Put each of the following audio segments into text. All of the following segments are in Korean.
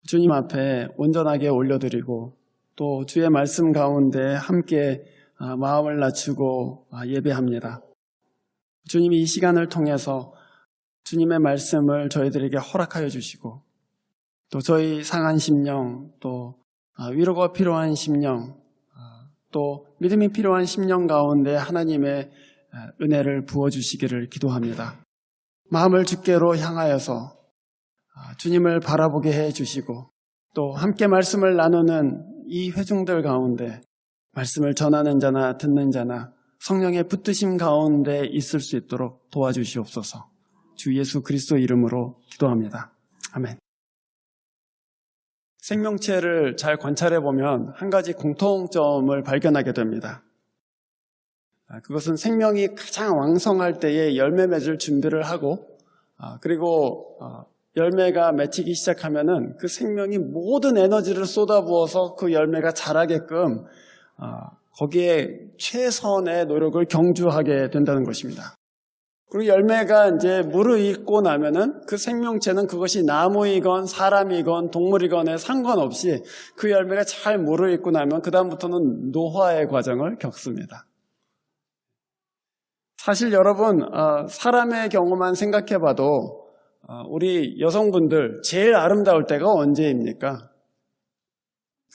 주님 앞에 온전하게 올려드리고 또 주의 말씀 가운데 함께 마음을 낮추고 예배합니다. 주님이 이 시간을 통해서 주님의 말씀을 저희들에게 허락하여 주시고 또 저희 상한 심령, 또 위로가 필요한 심령, 또 믿음이 필요한 심령 가운데 하나님의 은혜를 부어주시기를 기도합니다. 마음을 주께로 향하여서 주님을 바라보게 해주시고 또 함께 말씀을 나누는 이 회중들 가운데 말씀을 전하는 자나 듣는 자나 성령의 붙드심 가운데 있을 수 있도록 도와주시옵소서. 주 예수 그리스도 이름으로 기도합니다. 아멘. 생명체를 잘 관찰해 보면 한 가지 공통점을 발견하게 됩니다. 그것은 생명이 가장 왕성할 때에 열매 맺을 준비를 하고 그리고 열매가 맺히기 시작하면은 그 생명이 모든 에너지를 쏟아부어서 그 열매가 자라게끔 거기에 최선의 노력을 경주하게 된다는 것입니다. 그리고 열매가 이제 무르익고 나면은 그 생명체는 그것이 나무이건 사람이건 동물이건에 상관없이 그 열매가 잘 무르익고 나면 그 다음부터는 노화의 과정을 겪습니다. 사실 여러분 사람의 경우만 생각해봐도 우리 여성분들 제일 아름다울 때가 언제입니까?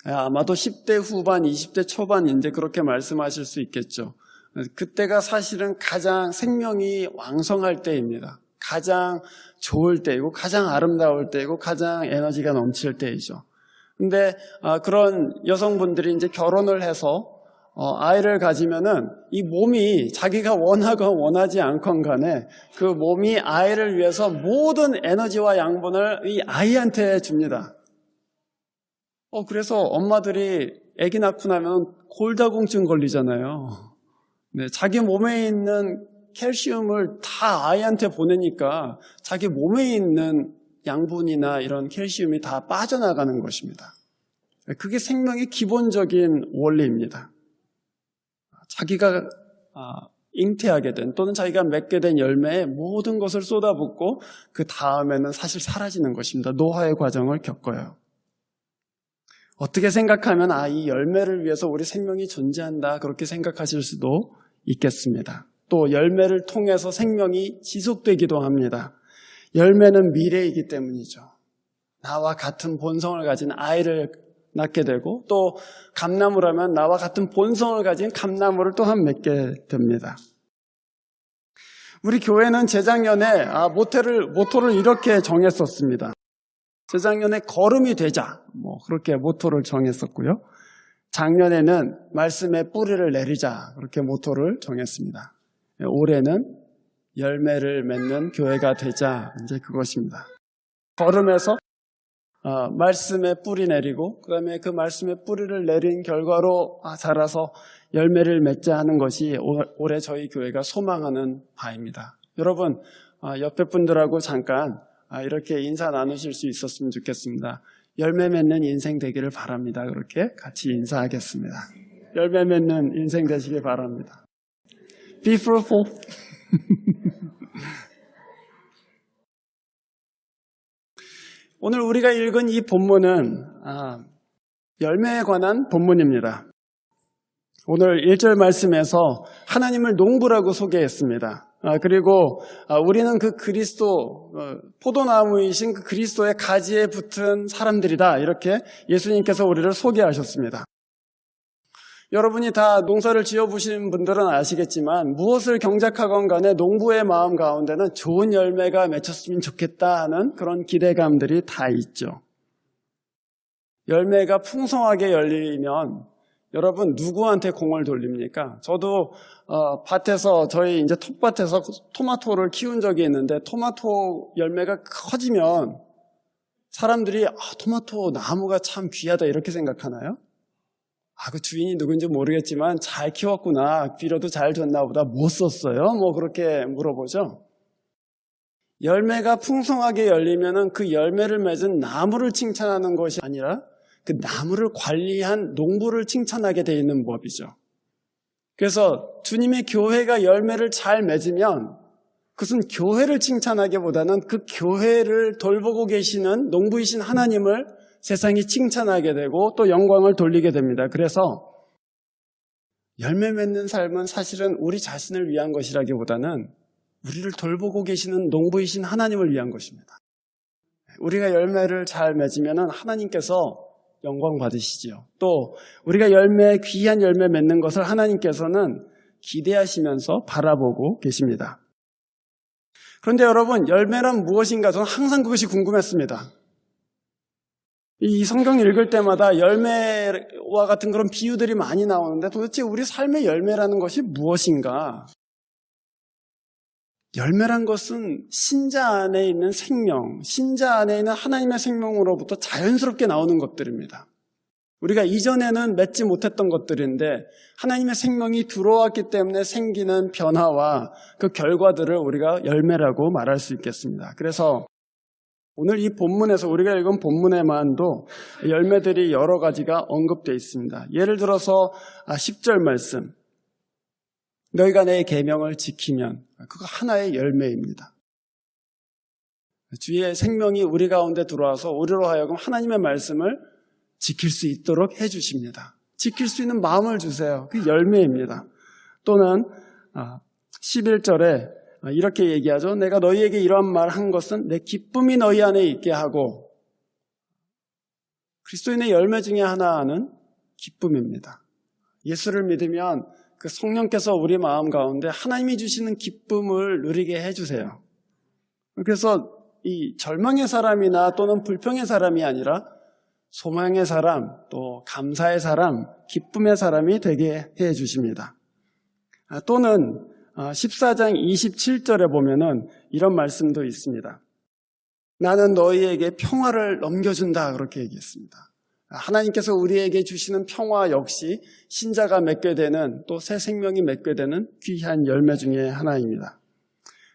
아마도 10대 후반, 20대 초반 이제 그렇게 말씀하실 수 있겠죠. 그때가 사실은 가장 생명이 왕성할 때입니다. 가장 좋을 때이고 가장 아름다울 때이고 가장 에너지가 넘칠 때이죠. 근데 그런 여성분들이 이제 결혼을 해서 아이를 가지면은 이 몸이 자기가 원하건 원하지 않건 간에 그 몸이 아이를 위해서 모든 에너지와 양분을 이 아이한테 줍니다. 그래서 엄마들이 아기 낳고 나면 골다공증 걸리잖아요. 네, 자기 몸에 있는 칼슘을 다 아이한테 보내니까 자기 몸에 있는 양분이나 이런 칼슘이 다 빠져나가는 것입니다. 그게 생명의 기본적인 원리입니다. 자기가 잉태하게 된 또는 자기가 맺게 된 열매에 모든 것을 쏟아붓고 그 다음에는 사실 사라지는 것입니다. 노화의 과정을 겪어요. 어떻게 생각하면 이 열매를 위해서 우리 생명이 존재한다 그렇게 생각하실 수도 있겠습니다. 또 열매를 통해서 생명이 지속되기도 합니다. 열매는 미래이기 때문이죠. 나와 같은 본성을 가진 아이를 낳게 되고 또 감나무라면 나와 같은 본성을 가진 감나무를 또한 맺게 됩니다. 우리 교회는 재작년에 모토를 이렇게 정했었습니다. 재작년에 걸음이 되자 그렇게 모토를 정했었고요. 작년에는 말씀의 뿌리를 내리자 그렇게 모토를 정했습니다. 올해는 열매를 맺는 교회가 되자 이제 그것입니다. 걸음에서 말씀에 뿌리 내리고 그다음에 그 말씀에 뿌리를 내린 결과로 자라서 열매를 맺자 하는 것이 올해 저희 교회가 소망하는 바입니다. 여러분 옆에 분들하고 잠깐 이렇게 인사 나누실 수 있었으면 좋겠습니다. 열매 맺는 인생 되기를 바랍니다. 그렇게 같이 인사하겠습니다. 열매 맺는 인생 되시길 바랍니다. Be fruitful. 오늘 우리가 읽은 이 본문은 열매에 관한 본문입니다. 오늘 1절 말씀에서 하나님을 농부라고 소개했습니다. 그리고 우리는 그 그리스도 포도나무이신 그 그리스도의 가지에 붙은 사람들이다 이렇게 예수님께서 우리를 소개하셨습니다. 여러분이 다 농사를 지어보신 분들은 아시겠지만 무엇을 경작하건 간에 농부의 마음 가운데는 좋은 열매가 맺혔으면 좋겠다 하는 그런 기대감들이 다 있죠. 열매가 풍성하게 열리면 여러분 누구한테 공을 돌립니까? 저도 밭에서 저희 이제 텃밭에서 토마토를 키운 적이 있는데 토마토 열매가 커지면 사람들이 토마토 나무가 참 귀하다 이렇게 생각하나요? 그 주인이 누군지 모르겠지만 잘 키웠구나, 비료도 잘 줬나 보다, 못 썼어요? 그렇게 물어보죠. 열매가 풍성하게 열리면은 그 열매를 맺은 나무를 칭찬하는 것이 아니라 그 나무를 관리한 농부를 칭찬하게 돼 있는 법이죠. 그래서 주님의 교회가 열매를 잘 맺으면 그것은 교회를 칭찬하기보다는 그 교회를 돌보고 계시는 농부이신 하나님을 세상이 칭찬하게 되고 또 영광을 돌리게 됩니다. 그래서 열매 맺는 삶은 사실은 우리 자신을 위한 것이라기보다는 우리를 돌보고 계시는 농부이신 하나님을 위한 것입니다. 우리가 열매를 잘 맺으면 하나님께서 영광 받으시지요. 또 우리가 귀한 열매 맺는 것을 하나님께서는 기대하시면서 바라보고 계십니다. 그런데 여러분, 열매란 무엇인가 저는 항상 그것이 궁금했습니다. 이 성경 읽을 때마다 열매와 같은 그런 비유들이 많이 나오는데 도대체 우리 삶의 열매라는 것이 무엇인가? 열매란 것은 신자 안에 있는 생명, 신자 안에 있는 하나님의 생명으로부터 자연스럽게 나오는 것들입니다. 우리가 이전에는 맺지 못했던 것들인데 하나님의 생명이 들어왔기 때문에 생기는 변화와 그 결과들을 우리가 열매라고 말할 수 있겠습니다. 그래서 오늘 이 본문에서 우리가 읽은 본문에만도 열매들이 여러 가지가 언급되어 있습니다. 예를 들어서 10절 말씀, 너희가 내 계명을 지키면, 그거 하나의 열매입니다. 주의 생명이 우리 가운데 들어와서 우리로 하여금 하나님의 말씀을 지킬 수 있도록 해주십니다. 지킬 수 있는 마음을 주세요. 그 열매입니다. 또는 11절에 이렇게 얘기하죠. 내가 너희에게 이러한 말 한 것은 내 기쁨이 너희 안에 있게 하고, 그리스도인의 열매 중에 하나는 기쁨입니다. 예수를 믿으면 그 성령께서 우리 마음 가운데 하나님이 주시는 기쁨을 누리게 해주세요. 그래서 이 절망의 사람이나 또는 불평의 사람이 아니라 소망의 사람, 또 감사의 사람, 기쁨의 사람이 되게 해주십니다. 또는 14장 27절에 보면은 이런 말씀도 있습니다. 나는 너희에게 평화를 넘겨준다, 그렇게 얘기했습니다. 하나님께서 우리에게 주시는 평화 역시 신자가 맺게 되는, 또 새 생명이 맺게 되는 귀한 열매 중에 하나입니다.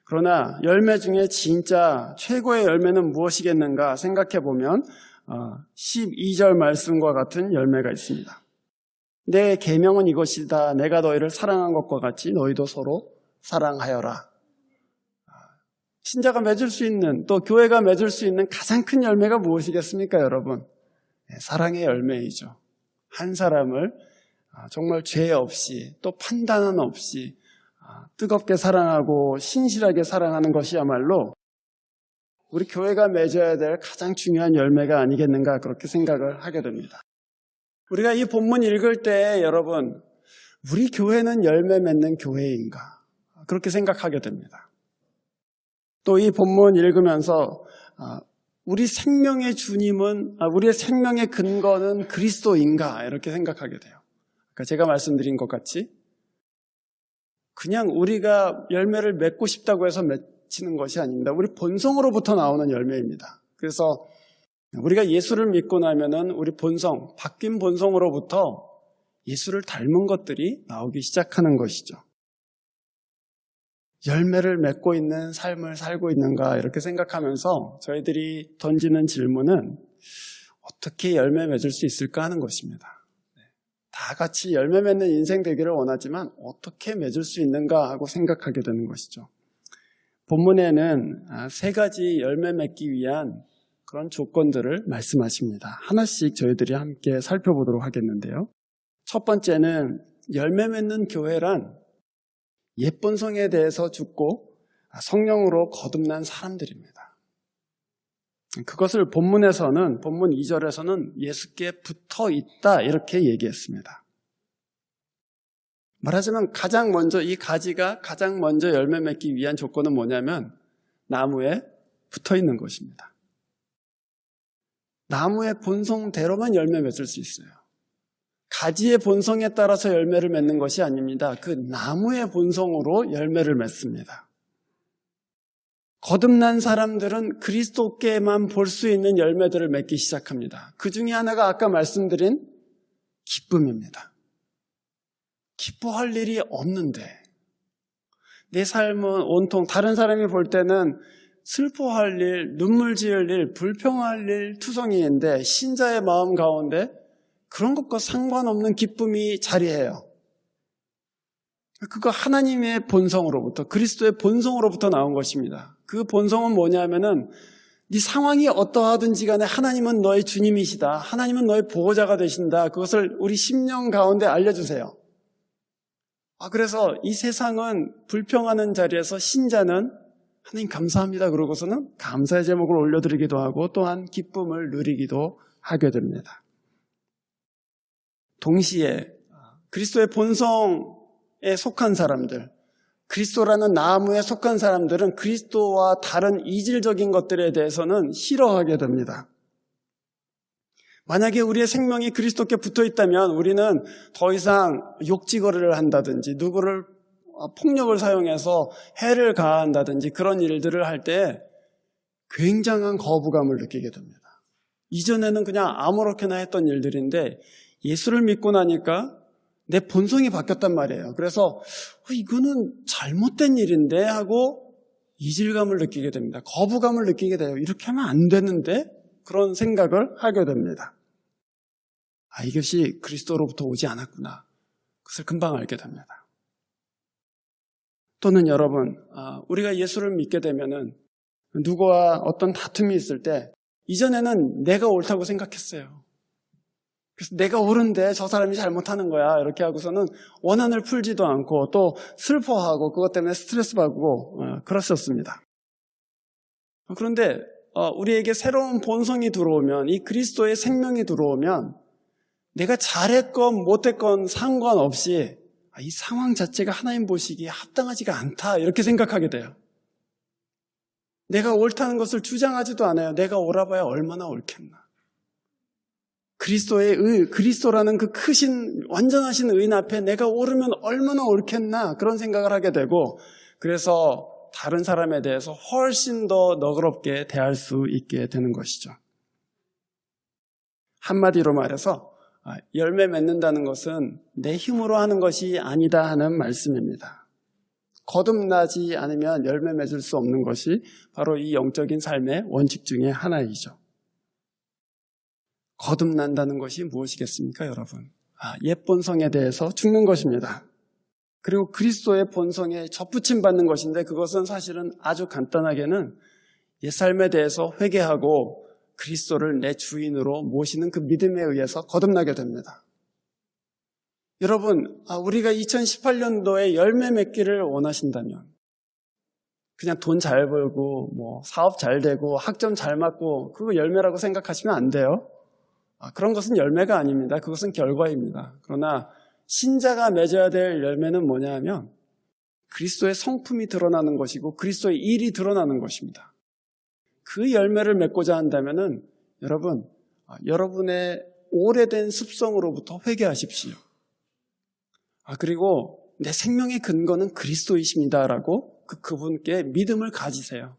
그러나 열매 중에 진짜 최고의 열매는 무엇이겠는가 생각해 보면 12절 말씀과 같은 열매가 있습니다. 내 계명은 이것이다. 내가 너희를 사랑한 것과 같이 너희도 서로 사랑하여라. 신자가 맺을 수 있는, 또 교회가 맺을 수 있는 가장 큰 열매가 무엇이겠습니까, 여러분? 사랑의 열매이죠. 한 사람을 정말 죄 없이, 또 판단 없이 뜨겁게 사랑하고 신실하게 사랑하는 것이야말로 우리 교회가 맺어야 될 가장 중요한 열매가 아니겠는가, 그렇게 생각을 하게 됩니다. 우리가 이 본문 읽을 때 여러분, 우리 교회는 열매 맺는 교회인가, 그렇게 생각하게 됩니다. 또 이 본문 읽으면서 우리 생명의 주님은, 우리의 생명의 근거는 그리스도인가, 이렇게 생각하게 돼요. 그러니까 제가 말씀드린 것 같이 그냥 우리가 열매를 맺고 싶다고 해서 맺히는 것이 아닙니다. 우리 본성으로부터 나오는 열매입니다. 그래서 우리가 예수를 믿고 나면은 우리 본성, 바뀐 본성으로부터 예수를 닮은 것들이 나오기 시작하는 것이죠. 열매를 맺고 있는 삶을 살고 있는가, 이렇게 생각하면서 저희들이 던지는 질문은 어떻게 열매 맺을 수 있을까 하는 것입니다. 다 같이 열매 맺는 인생 되기를 원하지만 어떻게 맺을 수 있는가 하고 생각하게 되는 것이죠. 본문에는 3가지 열매 맺기 위한 그런 조건들을 말씀하십니다. 하나씩 저희들이 함께 살펴보도록 하겠는데요. 첫 번째는 열매 맺는 교회란 옛본성에 대해서 죽고 성령으로 거듭난 사람들입니다. 그것을 본문에서는, 본문 2절에서는 예수께 붙어 있다, 이렇게 얘기했습니다. 말하자면 가장 먼저, 이 가지가 가장 먼저 열매 맺기 위한 조건은 뭐냐면 나무에 붙어 있는 것입니다. 나무의 본성대로만 열매 맺을 수 있어요. 가지의 본성에 따라서 열매를 맺는 것이 아닙니다. 그 나무의 본성으로 열매를 맺습니다. 거듭난 사람들은 그리스도께만 볼 수 있는 열매들을 맺기 시작합니다. 그 중에 하나가 아까 말씀드린 기쁨입니다. 기뻐할 일이 없는데, 내 삶은 온통 다른 사람이 볼 때는 슬퍼할 일, 눈물 지을 일, 불평할 일 투성이인데 신자의 마음 가운데 그런 것과 상관없는 기쁨이 자리해요. 그거 하나님의 본성으로부터, 그리스도의 본성으로부터 나온 것입니다. 그 본성은 뭐냐면은 네 상황이 어떠하든지 간에 하나님은 너의 주님이시다. 하나님은 너의 보호자가 되신다. 그것을 우리 심령 가운데 알려주세요. 그래서 이 세상은 불평하는 자리에서 신자는 하나님 감사합니다 그러고서는 감사의 제목을 올려드리기도 하고 또한 기쁨을 누리기도 하게 됩니다. 동시에 그리스도의 본성에 속한 사람들, 그리스도라는 나무에 속한 사람들은 그리스도와 다른 이질적인 것들에 대해서는 싫어하게 됩니다. 만약에 우리의 생명이 그리스도께 붙어 있다면 우리는 더 이상 욕지거리를 한다든지 누구를 폭력을 사용해서 해를 가한다든지 그런 일들을 할 때 굉장한 거부감을 느끼게 됩니다. 이전에는 그냥 아무렇게나 했던 일들인데 예수를 믿고 나니까 내 본성이 바뀌었단 말이에요. 그래서 이거는 잘못된 일인데 하고 이질감을 느끼게 됩니다. 거부감을 느끼게 돼요. 이렇게 하면 안 되는데 그런 생각을 하게 됩니다. 이것이 그리스도로부터 오지 않았구나. 그것을 금방 알게 됩니다. 또는 여러분, 우리가 예수를 믿게 되면은 누구와 어떤 다툼이 있을 때 이전에는 내가 옳다고 생각했어요. 그래서 내가 옳은데 저 사람이 잘못하는 거야 이렇게 하고서는 원한을 풀지도 않고 또 슬퍼하고 그것 때문에 스트레스 받고 그랬었습니다. 그런데 우리에게 새로운 본성이 들어오면, 이 그리스도의 생명이 들어오면 내가 잘했건 못했건 상관없이 이 상황 자체가 하나님 보시기에 합당하지가 않다 이렇게 생각하게 돼요. 내가 옳다는 것을 주장하지도 않아요. 내가 옳아봐야 얼마나 옳겠나. 그리스도라는 그 크신 완전하신 의인 앞에 내가 옳으면 얼마나 옳겠나 그런 생각을 하게 되고, 그래서 다른 사람에 대해서 훨씬 더 너그럽게 대할 수 있게 되는 것이죠. 한마디로 말해서 열매 맺는다는 것은 내 힘으로 하는 것이 아니다 하는 말씀입니다. 거듭나지 않으면 열매 맺을 수 없는 것이 바로 이 영적인 삶의 원칙 중에 하나이죠. 거듭난다는 것이 무엇이겠습니까, 여러분? 옛 본성에 대해서 죽는 것입니다. 그리고 그리스도의 본성에 접붙임 받는 것인데, 그것은 사실은 아주 간단하게는 옛 삶에 대해서 회개하고 그리스도를 내 주인으로 모시는 그 믿음에 의해서 거듭나게 됩니다. 여러분, 우리가 2018년도에 열매 맺기를 원하신다면, 그냥 돈 잘 벌고 사업 잘 되고 학점 잘 맞고 그거 열매라고 생각하시면 안 돼요. 그런 것은 열매가 아닙니다. 그것은 결과입니다. 그러나 신자가 맺어야 될 열매는 뭐냐 하면 그리스도의 성품이 드러나는 것이고 그리스도의 일이 드러나는 것입니다. 그 열매를 맺고자 한다면은 여러분, 여러분의 오래된 습성으로부터 회개하십시오. 그리고 내 생명의 근거는 그리스도이십니다라고 그분께 믿음을 가지세요.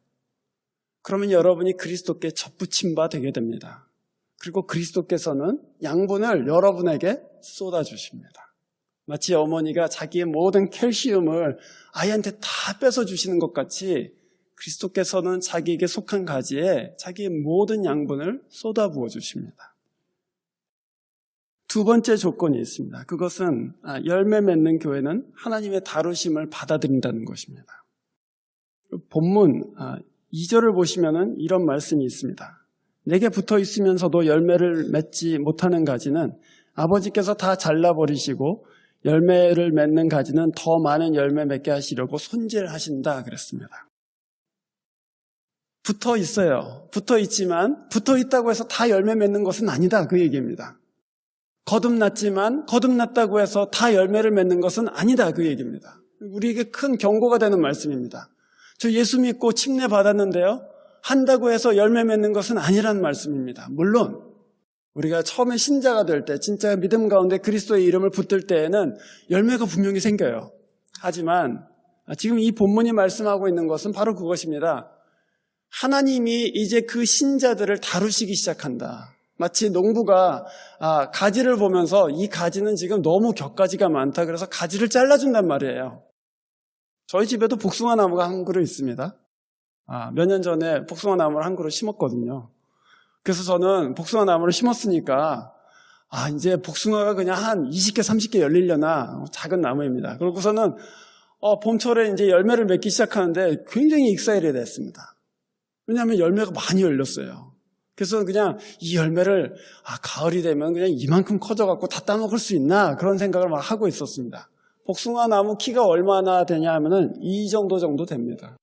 그러면 여러분이 그리스도께 접붙임 바 되게 됩니다. 그리고 그리스도께서는 양분을 여러분에게 쏟아주십니다. 마치 어머니가 자기의 모든 칼슘을 아이한테 다 뺏어주시는 것 같이 그리스도께서는 자기에게 속한 가지에 자기의 모든 양분을 쏟아부어 주십니다. 두 번째 조건이 있습니다. 그것은 열매 맺는 교회는 하나님의 다루심을 받아들인다는 것입니다. 본문 2절을 보시면 이런 말씀이 있습니다. 내게 붙어 있으면서도 열매를 맺지 못하는 가지는 아버지께서 다 잘라버리시고 열매를 맺는 가지는 더 많은 열매 맺게 하시려고 손질하신다 그랬습니다. 붙어 있어요. 붙어 있지만 붙어 있다고 해서 다 열매 맺는 것은 아니다 그 얘기입니다. 거듭났지만 거듭났다고 해서 다 열매를 맺는 것은 아니다 그 얘기입니다. 우리에게 큰 경고가 되는 말씀입니다. 저 예수 믿고 침례 받았는데요, 한다고 해서 열매 맺는 것은 아니라는 말씀입니다. 물론 우리가 처음에 신자가 될 때, 진짜 믿음 가운데 그리스도의 이름을 붙들 때에는 열매가 분명히 생겨요. 하지만 지금 이 본문이 말씀하고 있는 것은 바로 그것입니다. 하나님이 이제 그 신자들을 다루시기 시작한다. 마치 농부가 가지를 보면서 이 가지는 지금 너무 격가지가 많다, 그래서 가지를 잘라준단 말이에요. 저희 집에도 복숭아 나무가 한 그루 있습니다. 몇 년 전에 복숭아 나무를 한 그루 심었거든요. 그래서 저는 복숭아 나무를 심었으니까 이제 복숭아가 그냥 한 20개, 30개 열리려나, 작은 나무입니다. 그러고서는 봄철에 이제 열매를 맺기 시작하는데 굉장히 익사이레드 했습니다. 왜냐하면 열매가 많이 열렸어요. 그래서 그냥 이 열매를 가을이 되면 그냥 이만큼 커져갖고 다 따먹을 수 있나 그런 생각을 막 하고 있었습니다. 복숭아 나무 키가 얼마나 되냐 하면은 이 정도 됩니다.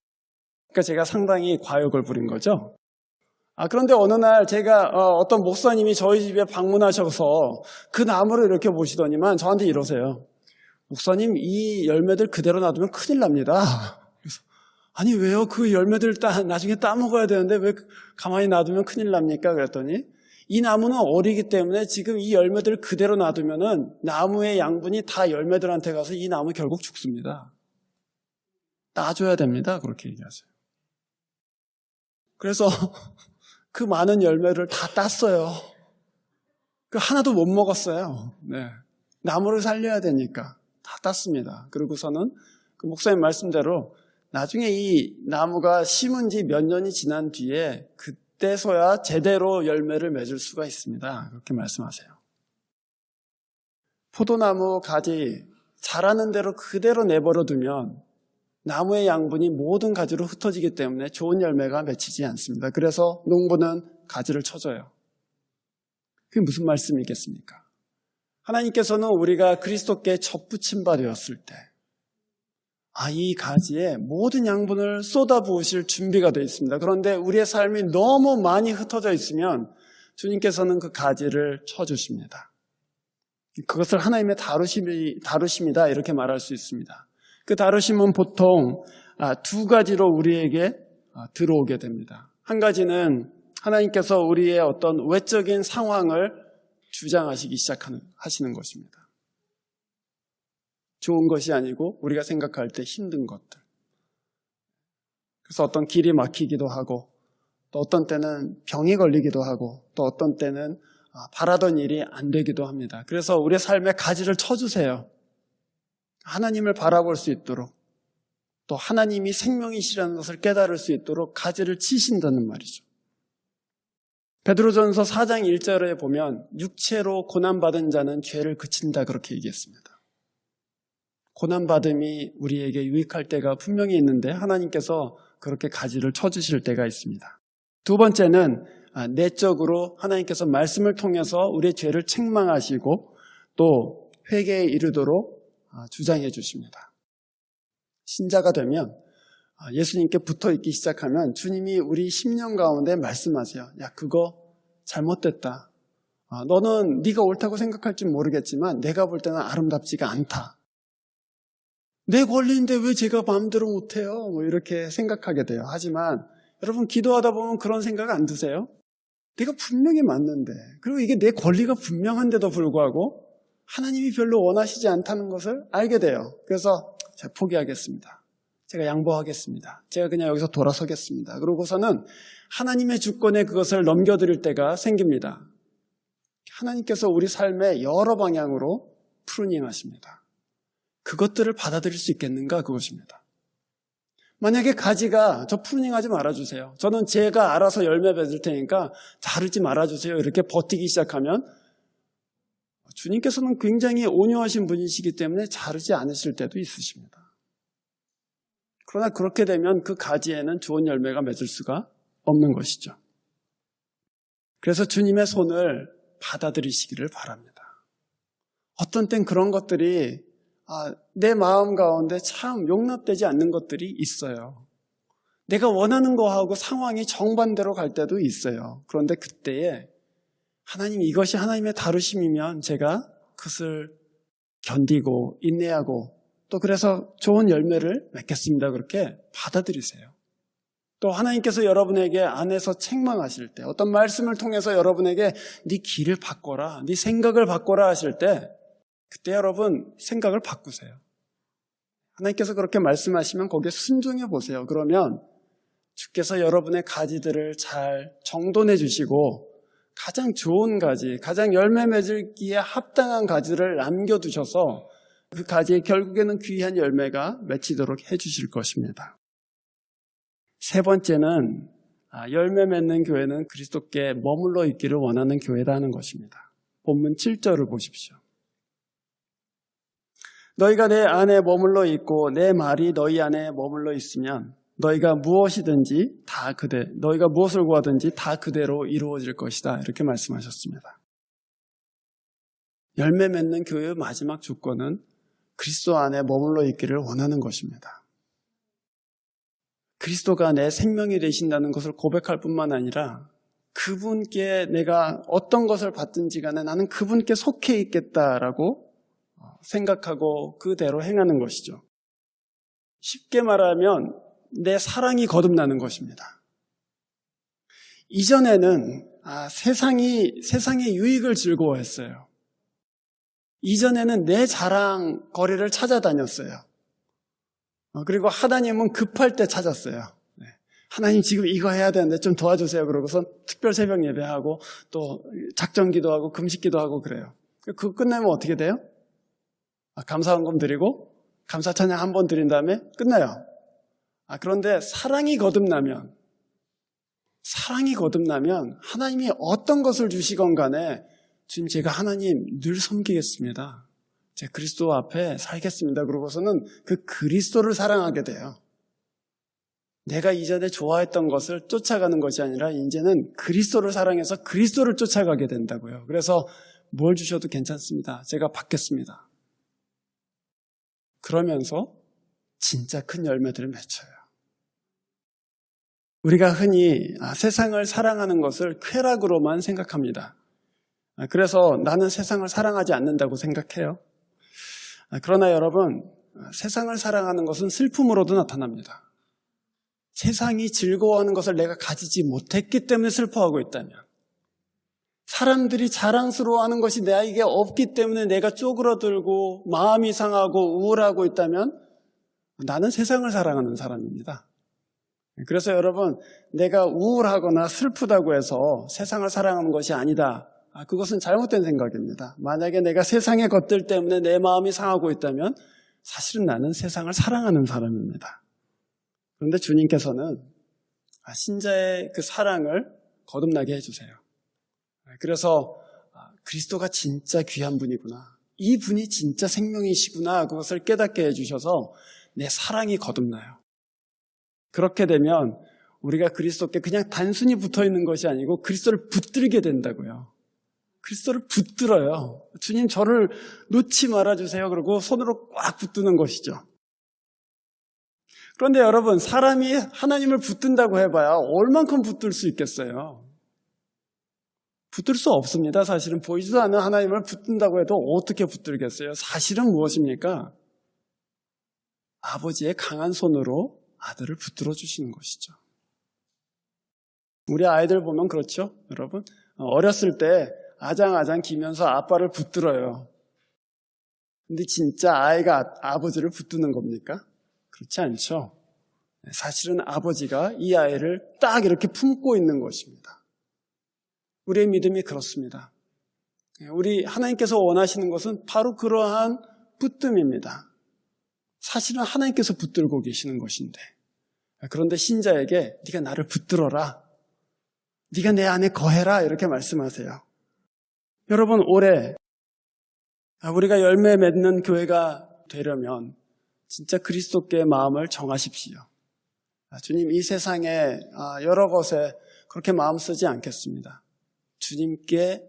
그러니까 제가 상당히 과욕을 부린 거죠. 그런데 어느 날 제가 어떤 목사님이 저희 집에 방문하셔서 그 나무를 이렇게 보시더니만 저한테 이러세요. 목사님, 이 열매들 그대로 놔두면 큰일 납니다. 그래서 아니 왜요? 그 열매들 나중에 따먹어야 되는데 왜 가만히 놔두면 큰일 납니까? 그랬더니 이 나무는 어리기 때문에 지금 이 열매들을 그대로 놔두면은 나무의 양분이 다 열매들한테 가서 이 나무 결국 죽습니다. 따줘야 됩니다. 그렇게 얘기하세요. 그래서 그 많은 열매를 다 땄어요. 그 하나도 못 먹었어요. 네. 나무를 살려야 되니까 다 땄습니다. 그리고서는 그 목사님 말씀대로 나중에 이 나무가 심은 지 몇 년이 지난 뒤에 그때서야 제대로 열매를 맺을 수가 있습니다. 그렇게 말씀하세요. 포도나무 가지 자라는 대로 그대로 내버려 두면 나무의 양분이 모든 가지로 흩어지기 때문에 좋은 열매가 맺히지 않습니다. 그래서 농부는 가지를 쳐줘요. 그게 무슨 말씀이겠습니까? 하나님께서는 우리가 그리스도께 접붙임 바 되었을 때 이 가지에 모든 양분을 쏟아부으실 준비가 되어 있습니다. 그런데 우리의 삶이 너무 많이 흩어져 있으면 주님께서는 그 가지를 쳐주십니다. 그것을 하나님의 다루심이다 이렇게 말할 수 있습니다. 그 다루심은 보통 두 가지로 우리에게 들어오게 됩니다. 한 가지는 하나님께서 우리의 어떤 외적인 상황을 주장하시기 하시는 것입니다. 좋은 것이 아니고 우리가 생각할 때 힘든 것들. 그래서 어떤 길이 막히기도 하고 또 어떤 때는 병이 걸리기도 하고 또 어떤 때는 바라던 일이 안 되기도 합니다. 그래서 우리의 삶에 가지를 쳐주세요. 하나님을 바라볼 수 있도록 또 하나님이 생명이시라는 것을 깨달을 수 있도록 가지를 치신다는 말이죠. 베드로전서 4장 1절에 보면 육체로 고난받은 자는 죄를 그친다 그렇게 얘기했습니다. 고난받음이 우리에게 유익할 때가 분명히 있는데 하나님께서 그렇게 가지를 쳐주실 때가 있습니다. 두 번째는 내적으로 하나님께서 말씀을 통해서 우리의 죄를 책망하시고 또 회개에 이르도록 주장해 주십니다. 신자가 되면 예수님께 붙어있기 시작하면 주님이 우리 심령 가운데 말씀하세요. 야, 그거 잘못됐다. 너는 네가 옳다고 생각할지 모르겠지만 내가 볼 때는 아름답지가 않다. 내 권리인데 왜 제가 마음대로 못해요? 이렇게 생각하게 돼요. 하지만 여러분 기도하다 보면 그런 생각 안 드세요? 내가 분명히 맞는데 그리고 이게 내 권리가 분명한데도 불구하고 하나님이 별로 원하시지 않다는 것을 알게 돼요. 그래서 제가 포기하겠습니다. 제가 양보하겠습니다. 제가 그냥 여기서 돌아서겠습니다. 그러고서는 하나님의 주권에 그것을 넘겨드릴 때가 생깁니다. 하나님께서 우리 삶의 여러 방향으로 프루닝하십니다. 그것들을 받아들일 수 있겠는가 그것입니다. 만약에 가지가 저 프루닝하지 말아주세요. 저는 제가 알아서 열매 맺을 테니까 자르지 말아주세요. 이렇게 버티기 시작하면 주님께서는 굉장히 온유하신 분이시기 때문에 자르지 않으실 때도 있으십니다. 그러나 그렇게 되면 그 가지에는 좋은 열매가 맺을 수가 없는 것이죠. 그래서 주님의 손을 받아들이시기를 바랍니다. 어떤 땐 그런 것들이 내 마음 가운데 참 용납되지 않는 것들이 있어요. 내가 원하는 거하고 상황이 정반대로 갈 때도 있어요. 그런데 그때에 하나님 이것이 하나님의 다루심이면 제가 그것을 견디고 인내하고 또 그래서 좋은 열매를 맺겠습니다. 그렇게 받아들이세요. 또 하나님께서 여러분에게 안에서 책망하실 때 어떤 말씀을 통해서 여러분에게 네 길을 바꿔라, 네 생각을 바꿔라 하실 때 그때 여러분 생각을 바꾸세요. 하나님께서 그렇게 말씀하시면 거기에 순종해 보세요. 그러면 주께서 여러분의 가지들을 잘 정돈해 주시고 가장 좋은 가지, 가장 열매 맺기에 합당한 가지를 남겨두셔서 그 가지에 결국에는 귀한 열매가 맺히도록 해주실 것입니다. 세 번째는 열매 맺는 교회는 그리스도께 머물러 있기를 원하는 교회다 하는 것입니다. 본문 7절을 보십시오. 너희가 내 안에 머물러 있고 내 말이 너희 안에 머물러 있으면 너희가 무엇이든지 너희가 무엇을 구하든지 다 그대로 이루어질 것이다. 이렇게 말씀하셨습니다. 열매 맺는 교회의 마지막 조건은 그리스도 안에 머물러 있기를 원하는 것입니다. 그리스도가 내 생명이 되신다는 것을 고백할 뿐만 아니라 그분께 내가 어떤 것을 받든지 간에 나는 그분께 속해 있겠다라고 생각하고 그대로 행하는 것이죠. 쉽게 말하면 내 사랑이 거듭나는 것입니다. 이전에는 세상의 유익을 즐거워했어요. 이전에는 내 자랑거리를 찾아다녔어요. 그리고 하나님은 급할 때 찾았어요. 하나님 지금 이거 해야 되는데 좀 도와주세요. 그러고선 특별 새벽 예배하고 또 작전 기도하고 금식 기도하고 그래요. 그거 끝나면 어떻게 돼요? 감사헌금 드리고 감사 찬양 한 번 드린 다음에 끝나요. 그런데 사랑이 거듭나면 하나님이 어떤 것을 주시건 간에 주님 제가 하나님 늘 섬기겠습니다. 제가 그리스도 앞에 살겠습니다. 그러고서는 그 그리스도를 사랑하게 돼요. 내가 이전에 좋아했던 것을 쫓아가는 것이 아니라 이제는 그리스도를 사랑해서 그리스도를 쫓아가게 된다고요. 그래서 뭘 주셔도 괜찮습니다. 제가 받겠습니다. 그러면서 진짜 큰 열매들을 맺혀요. 우리가 흔히 세상을 사랑하는 것을 쾌락으로만 생각합니다. 그래서 나는 세상을 사랑하지 않는다고 생각해요. 그러나 여러분, 세상을 사랑하는 것은 슬픔으로도 나타납니다. 세상이 즐거워하는 것을 내가 가지지 못했기 때문에 슬퍼하고 있다면, 사람들이 자랑스러워하는 것이 나에게 없기 때문에 내가 쪼그러들고 마음이 상하고 우울하고 있다면 나는 세상을 사랑하는 사람입니다. 그래서 여러분, 내가 우울하거나 슬프다고 해서 세상을 사랑하는 것이 아니다. 그것은 잘못된 생각입니다. 만약에 내가 세상의 것들 때문에 내 마음이 상하고 있다면 사실은 나는 세상을 사랑하는 사람입니다. 그런데 주님께서는 신자의 그 사랑을 거듭나게 해주세요. 그래서 그리스도가 진짜 귀한 분이구나. 이 분이 진짜 생명이시구나. 그것을 깨닫게 해주셔서 내 사랑이 거듭나요. 그렇게 되면 우리가 그리스도께 그냥 단순히 붙어있는 것이 아니고 그리스도를 붙들게 된다고요. 그리스도를 붙들어요. 주님 저를 놓지 말아주세요. 그러고 손으로 꽉 붙드는 것이죠. 그런데 여러분, 사람이 하나님을 붙든다고 해봐야 얼만큼 붙들 수 있겠어요? 붙들 수 없습니다. 사실은 보이지도 않는 하나님을 붙든다고 해도 어떻게 붙들겠어요? 사실은 무엇입니까? 아버지의 강한 손으로 아들을 붙들어 주시는 것이죠. 우리 아이들 보면 그렇죠, 여러분? 어렸을 때 아장아장 기면서 아빠를 붙들어요. 근데 진짜 아이가 아버지를 붙드는 겁니까? 그렇지 않죠. 사실은 아버지가 이 아이를 딱 이렇게 품고 있는 것입니다. 우리의 믿음이 그렇습니다. 우리 하나님께서 원하시는 것은 바로 그러한 붙듦입니다. 사실은 하나님께서 붙들고 계시는 것인데, 그런데 신자에게 네가 나를 붙들어라, 네가 내 안에 거해라 이렇게 말씀하세요. 여러분, 올해 우리가 열매 맺는 교회가 되려면 진짜 그리스도께 마음을 정하십시오. 주님, 이 세상에 여러 것에 그렇게 마음 쓰지 않겠습니다. 주님께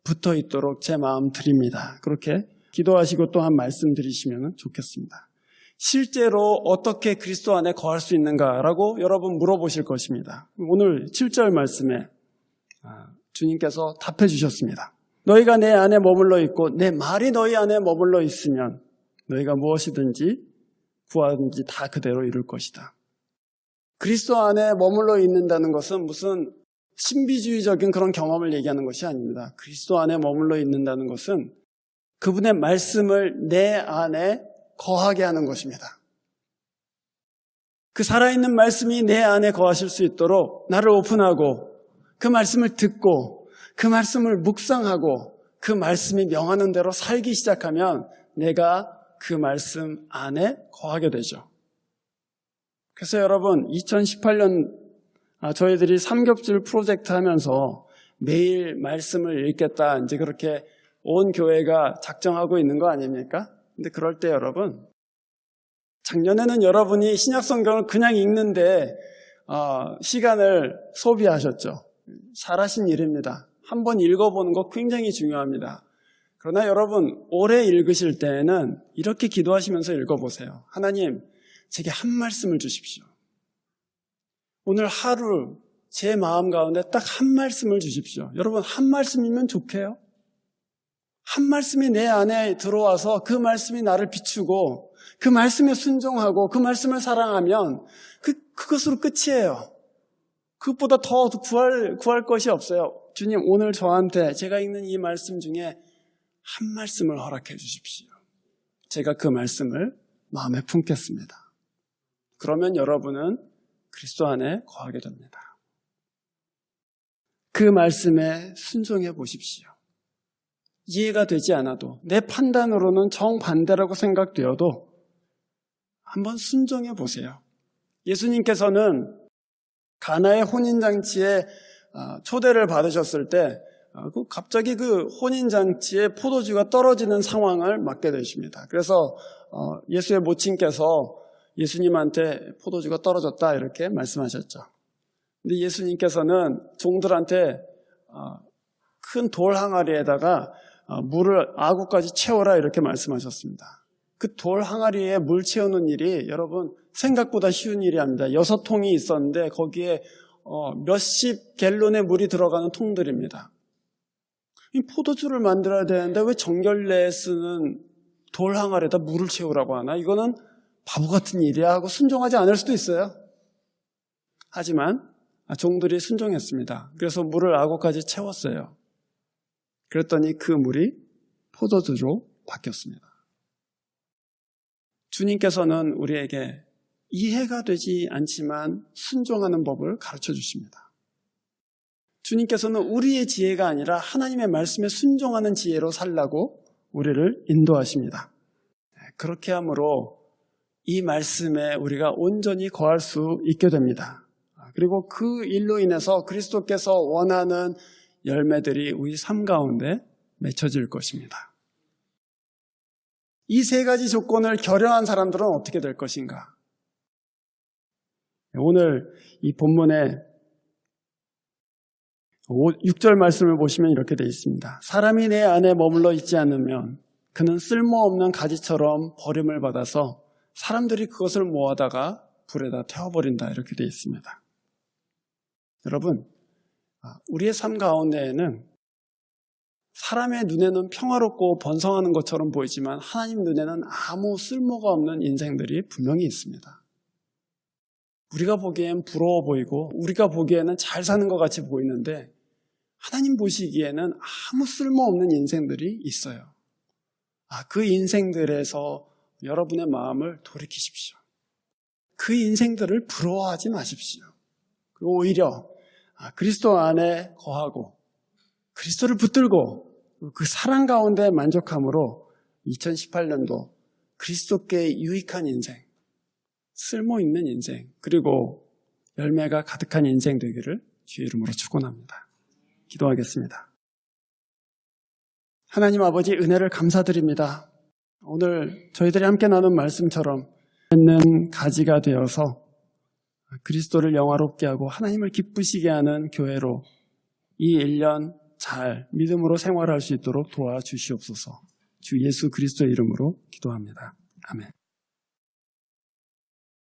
붙어 있도록 제 마음 드립니다. 그렇게 기도하시고 또한 말씀드리시면 좋겠습니다. 실제로 어떻게 그리스도 안에 거할 수 있는가라고 여러분 물어보실 것입니다. 오늘 7절 말씀에 주님께서 답해 주셨습니다. 너희가 내 안에 머물러 있고 내 말이 너희 안에 머물러 있으면 너희가 무엇이든지 구하든지 다 그대로 이룰 것이다. 그리스도 안에 머물러 있는다는 것은 무슨 신비주의적인 그런 경험을 얘기하는 것이 아닙니다. 그리스도 안에 머물러 있는다는 것은 그분의 말씀을 내 안에 거하게 하는 것입니다. 그 살아있는 말씀이 내 안에 거하실 수 있도록 나를 오픈하고 그 말씀을 듣고 그 말씀을 묵상하고 그 말씀이 명하는 대로 살기 시작하면 내가 그 말씀 안에 거하게 되죠. 그래서 여러분, 2018년 저희들이 삼겹줄 프로젝트 하면서 매일 말씀을 읽겠다, 이제 그렇게 온 교회가 작정하고 있는 거 아닙니까? 근데 그럴 때 여러분, 작년에는 여러분이 신약성경을 그냥 읽는데 시간을 소비하셨죠. 잘하신 일입니다. 한번 읽어보는 거 굉장히 중요합니다. 그러나 여러분, 오래 읽으실 때에는 이렇게 기도하시면서 읽어보세요. 하나님, 제게 한 말씀을 주십시오. 오늘 하루 제 마음 가운데 딱 한 말씀을 주십시오. 여러분, 한 말씀이면 좋게요. 한 말씀이 내 안에 들어와서 그 말씀이 나를 비추고 그 말씀에 순종하고 그 말씀을 사랑하면 그것으로 끝이에요. 그것보다 더 구할 것이 없어요. 주님, 오늘 저한테 제가 읽는 이 말씀 중에 한 말씀을 허락해 주십시오. 제가 그 말씀을 마음에 품겠습니다. 그러면 여러분은 그리스도 안에 거하게 됩니다. 그 말씀에 순종해 보십시오. 이해가 되지 않아도 내 판단으로는 정반대라고 생각되어도 한번 순종해 보세요. 예수님께서는 가나의 혼인잔치에 초대를 받으셨을 때 갑자기 그 혼인잔치에 포도주가 떨어지는 상황을 맞게 되십니다. 그래서 예수의 모친께서 예수님한테 포도주가 떨어졌다 이렇게 말씀하셨죠. 근데 예수님께서는 종들한테 큰 돌 항아리에다가 물을 아구까지 채워라 이렇게 말씀하셨습니다. 그 돌 항아리에 물 채우는 일이 여러분 생각보다 쉬운 일이 아닙니다. 6통이 있었는데 거기에 몇십 갤론의 물이 들어가는 통들입니다. 이 포도주를 만들어야 되는데 왜 정결내에 쓰는 돌 항아리에다 물을 채우라고 하나? 이거는 바보 같은 일이야 하고 순종하지 않을 수도 있어요. 하지만 종들이 순종했습니다. 그래서 물을 아구까지 채웠어요. 그랬더니 그 물이 포도주로 바뀌었습니다. 주님께서는 우리에게 이해가 되지 않지만 순종하는 법을 가르쳐 주십니다. 주님께서는 우리의 지혜가 아니라 하나님의 말씀에 순종하는 지혜로 살라고 우리를 인도하십니다. 그렇게 함으로 이 말씀에 우리가 온전히 거할 수 있게 됩니다. 그리고 그 일로 인해서 그리스도께서 원하는 열매들이 우리 삶 가운데 맺혀질 것입니다. 이 세 가지 조건을 결여한 사람들은 어떻게 될 것인가? 오늘 이 본문의 6절 말씀을 보시면 이렇게 되어 있습니다. 사람이 내 안에 머물러 있지 않으면 그는 쓸모없는 가지처럼 버림을 받아서 사람들이 그것을 모아다가 불에다 태워버린다 이렇게 되어 있습니다. 여러분, 우리의 삶 가운데에는 사람의 눈에는 평화롭고 번성하는 것처럼 보이지만 하나님 눈에는 아무 쓸모가 없는 인생들이 분명히 있습니다. 우리가 보기엔 부러워 보이고 우리가 보기에는 잘 사는 것 같이 보이는데 하나님 보시기에는 아무 쓸모없는 인생들이 있어요. 그 인생들에서 여러분의 마음을 돌이키십시오. 그 인생들을 부러워하지 마십시오. 그리고 오히려 그리스도 안에 거하고 그리스도를 붙들고 그 사랑 가운데 만족함으로 2018년도 그리스도께 유익한 인생, 쓸모있는 인생, 그리고 열매가 가득한 인생 되기를 주의 이름으로 축원합니다. 기도하겠습니다. 하나님 아버지 은혜를 감사드립니다. 오늘 저희들이 함께 나눈 말씀처럼 있는 가지가 되어서 그리스도를 영화롭게 하고 하나님을 기쁘시게 하는 교회로 이 1년 잘 믿음으로 생활할 수 있도록 도와주시옵소서. 주 예수 그리스도의 이름으로 기도합니다. 아멘.